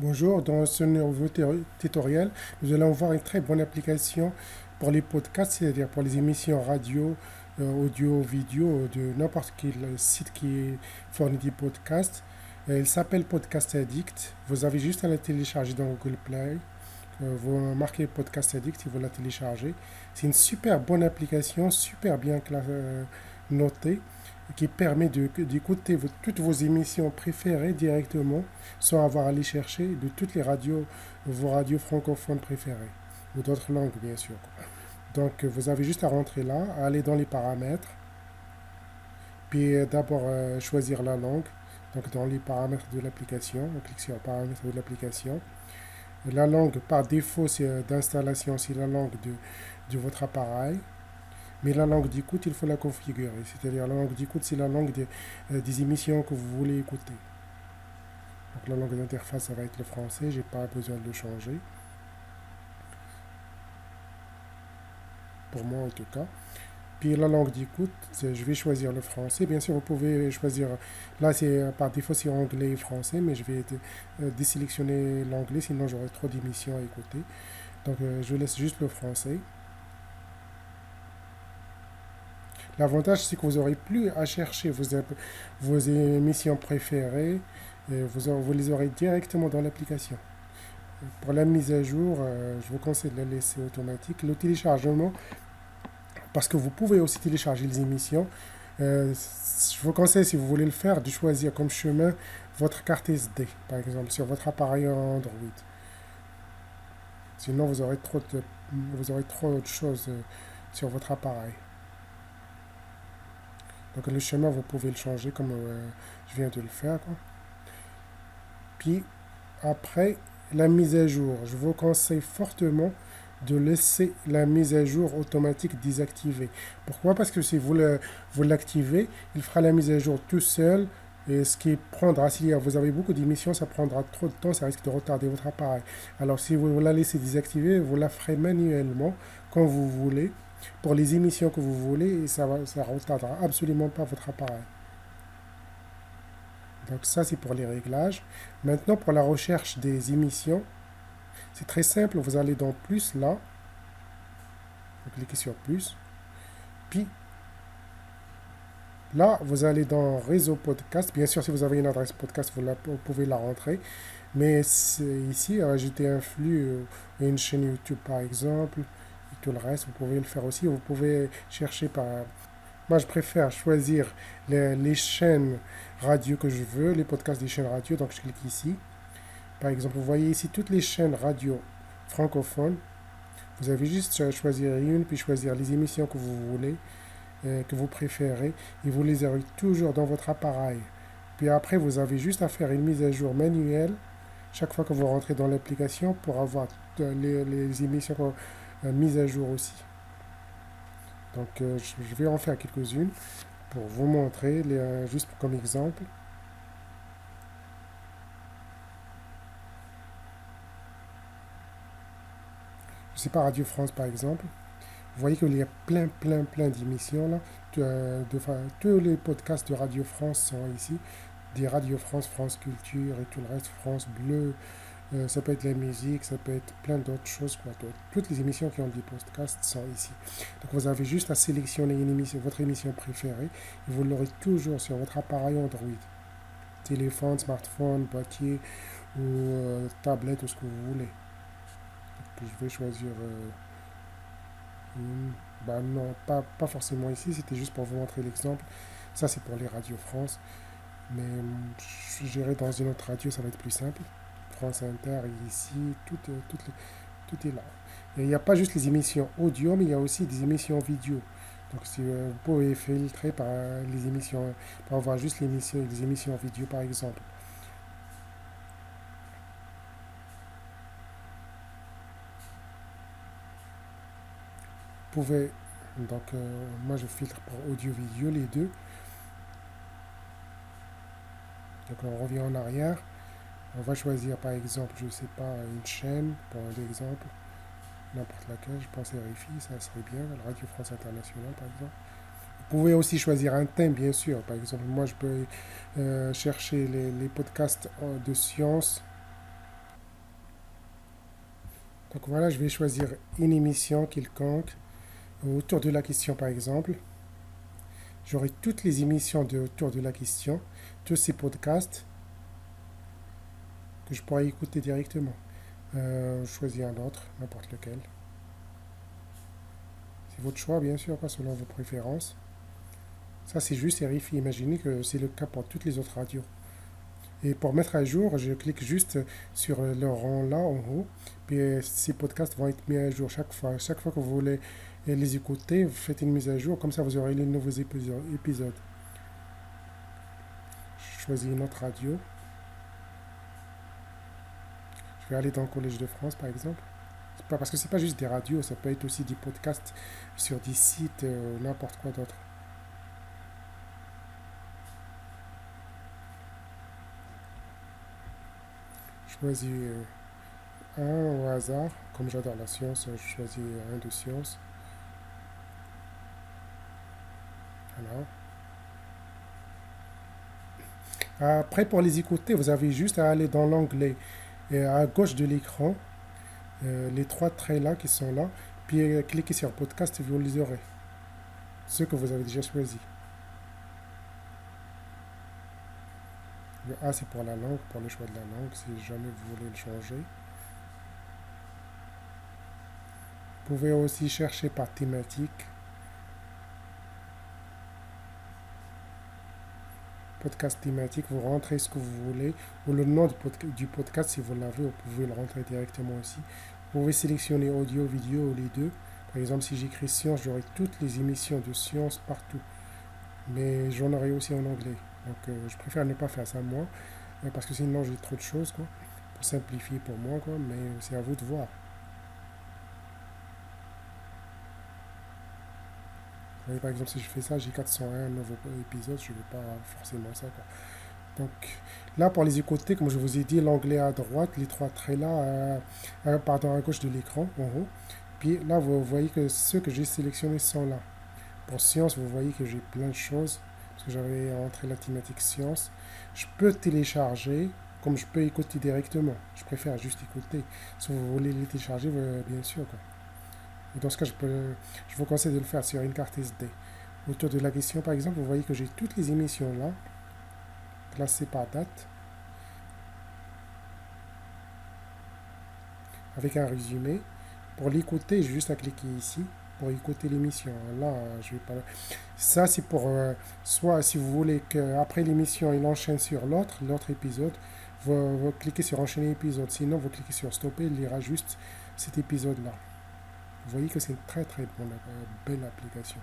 Bonjour, dans ce nouveau tutoriel, nous allons voir une très bonne application pour les podcasts, c'est-à-dire pour les émissions radio, audio, vidéo de n'importe quel site qui fournit des podcasts. Il s'appelle Podcast Addict. Vous avez juste à la télécharger dans Google Play. Vous marquez Podcast Addict et vous la téléchargez. C'est une super bonne application, super bien notée, qui permet d'écouter toutes vos émissions préférées directement, sans avoir à les chercher de toutes les radios, vos radios francophones préférées, ou d'autres langues bien sûr. Donc vous avez juste à rentrer là, à aller dans les paramètres, puis d'abord choisir la langue. Donc dans les paramètres de l'application, on clique sur paramètres de l'application. La langue par défaut d'installation, c'est la langue de votre appareil. Mais la langue d'écoute, il faut la configurer. C'est-à-dire la langue d'écoute, c'est la langue des émissions que vous voulez écouter. Donc la langue d'interface, ça va être le français. J'ai pas besoin de le changer. Pour moi en tout cas. Puis la langue d'écoute, je vais choisir le français. Bien sûr, vous pouvez choisir. Là, c'est par défaut, c'est anglais et français, mais je vais désélectionner l'anglais, sinon j'aurai trop d'émissions à écouter. Donc je laisse juste le français. L'avantage, c'est que vous n'aurez plus à chercher vos émissions préférées. Et vous les aurez directement dans l'application. Pour la mise à jour, je vous conseille de la laisser automatique. Le téléchargement, parce que vous pouvez aussi télécharger les émissions. Je vous conseille, si vous voulez le faire, de choisir comme chemin votre carte SD, par exemple, sur votre appareil Android. Sinon, vous aurez trop de choses sur votre appareil. Donc le chemin, vous pouvez le changer comme je viens de le faire, quoi. Puis après, la mise à jour. Je vous conseille fortement de laisser la mise à jour automatique désactivée. Pourquoi? Parce que si vous l'activez, il fera la mise à jour tout seul. Et ce qui prendra, si vous avez beaucoup d'émissions, ça prendra trop de temps, ça risque de retarder votre appareil. Alors si vous la laissez désactivée, vous la ferez manuellement quand vous voulez, pour les émissions que vous voulez, et ça ne retardera absolument pas votre appareil. Donc ça, c'est pour les réglages. Maintenant, pour la recherche des émissions, c'est très simple. Vous allez dans plus là, vous cliquez sur plus. Puis là, vous allez dans réseau podcast. Bien sûr, si vous avez une adresse podcast, vous pouvez la rentrer. Mais ici, ajouter un flux et une chaîne YouTube par exemple, et tout le reste, vous pouvez le faire aussi. Vous pouvez chercher par. Moi, je préfère choisir les chaînes radio que je veux, les podcasts des chaînes radio. Donc, je clique ici. Par exemple, vous voyez ici toutes les chaînes radio francophones. Vous avez juste à choisir une, puis choisir les émissions que vous voulez, que vous préférez, et vous les aurez toujours dans votre appareil. Puis après, vous avez juste à faire une mise à jour manuelle chaque fois que vous rentrez dans l'application pour avoir les émissions mises à jour aussi. Donc, je vais en faire quelques-unes pour vous montrer, juste comme exemple. Je sais pas, Radio France par exemple. Vous voyez qu'il y a plein d'émissions là. Tous les podcasts de Radio France sont ici. Des Radio France, France Culture et tout le reste, France Bleu. Ça peut être la musique, ça peut être plein d'autres choses, quoi. Toutes les émissions qui ont des podcasts sont ici. Donc vous avez juste à sélectionner votre émission préférée et vous l'aurez toujours sur votre appareil Android. Téléphone, smartphone, boîtier ou tablette ou ce que vous voulez. Donc, je vais choisir bah non, pas forcément ici, c'était juste pour vous montrer l'exemple. Ça, c'est pour les radios France. Mais j'irai dans une autre radio, ça va être plus simple. France Inter, ici, tout est là. Et il n'y a pas juste les émissions audio, mais il y a aussi des émissions vidéo. Donc, si vous pouvez filtrer par les émissions, pour avoir juste les émissions vidéo, par exemple. Vous pouvez, donc, moi, je filtre pour audio-vidéo, les deux. Donc, on revient en arrière. On va choisir, par exemple, je ne sais pas, une chaîne, pour l'exemple, n'importe laquelle, je pense RFI, ça serait bien, la Radio France Internationale, par exemple. Vous pouvez aussi choisir un thème, bien sûr. Par exemple, moi, je peux chercher les podcasts de science. Donc voilà, je vais choisir une émission quelconque autour de la question par exemple. J'aurai toutes les émissions autour de la question, tous ces podcasts que je pourrai écouter directement. Je choisis un autre, n'importe lequel. C'est votre choix, bien sûr, quoi, selon vos préférences. Ça, c'est juste RFI. Imaginez que c'est le cas pour toutes les autres radios. Et pour mettre à jour, je clique juste sur le rang là en haut. Puis ces podcasts vont être mis à jour chaque fois. Chaque fois que vous voulez les écouter, vous faites une mise à jour. Comme ça, vous aurez les nouveaux épisodes. Je choisis une autre radio. Je vais aller dans le Collège de France, par exemple. Pas, parce que c'est pas juste des radios, ça peut être aussi des podcasts sur des sites, n'importe quoi d'autre. Je choisis un au hasard. Comme j'adore la science, je choisis un de science. Voilà. Après, pour les écouter, vous avez juste à aller dans l'onglet à gauche de l'écran, les trois traits là qui sont là, puis cliquez sur podcast et vous les aurez. Ceux que vous avez déjà choisis. Le A, c'est pour la langue, pour le choix de la langue, si jamais vous voulez le changer. Vous pouvez aussi chercher par thématique. Podcast thématique, vous rentrez ce que vous voulez, ou le nom du podcast, si vous l'avez, vous pouvez le rentrer directement aussi. Vous pouvez sélectionner audio, vidéo ou les deux. Par exemple, si j'écris science, j'aurai toutes les émissions de science partout. Mais j'en aurai aussi en anglais. Donc je préfère ne pas faire ça moi, parce que sinon j'ai trop de choses, quoi, pour simplifier pour moi, quoi, mais c'est à vous de voir. Vous voyez, par exemple, si je fais ça, j'ai 401 nouveaux épisodes, je ne veux pas forcément ça, quoi. Donc là, pour les écouter, comme je vous ai dit, l'onglet à droite, les trois traits là, pardon, à gauche de l'écran, en haut. Puis là, vous voyez que ceux que j'ai sélectionnés sont là. Pour science, vous voyez que j'ai plein de choses, parce que j'avais rentré la thématique science. Je peux télécharger, comme je peux écouter directement. Je préfère juste écouter. Si vous voulez les télécharger, bien sûr, quoi. Et dans ce cas, je vous conseille de le faire sur une carte SD. Autour de la question, par exemple, vous voyez que j'ai toutes les émissions là, classées par date, avec un résumé. Pour l'écouter, j'ai juste à cliquer ici pour écouter l'émission. Là, je vais pas. Ça, c'est pour soit si vous voulez qu'après l'émission, il enchaîne sur l'autre épisode, vous cliquez sur enchaîner épisode. Sinon, vous cliquez sur stopper, il lira juste cet épisode-là. Vous voyez que c'est une très très belle application.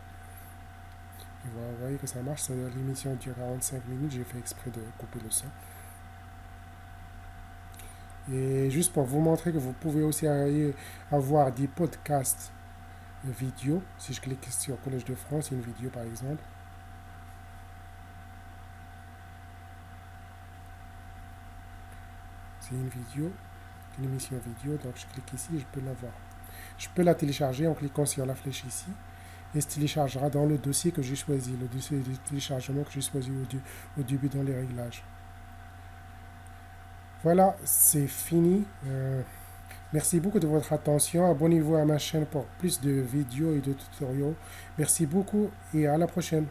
Et vous voyez que ça marche. L'émission dure 45 minutes. J'ai fait exprès de couper le son. Et juste pour vous montrer que vous pouvez aussi avoir des podcasts vidéo. Si je clique sur Collège de France, une vidéo par exemple. C'est une vidéo, une émission vidéo. Donc je clique ici et je peux la voir. Je peux la télécharger en cliquant sur la flèche ici. Et se téléchargera dans le dossier que j'ai choisi, le dossier de téléchargement que j'ai choisi au début dans les réglages. Voilà, c'est fini. Merci beaucoup de votre attention. Abonnez-vous à ma chaîne pour plus de vidéos et de tutoriaux. Merci beaucoup et à la prochaine.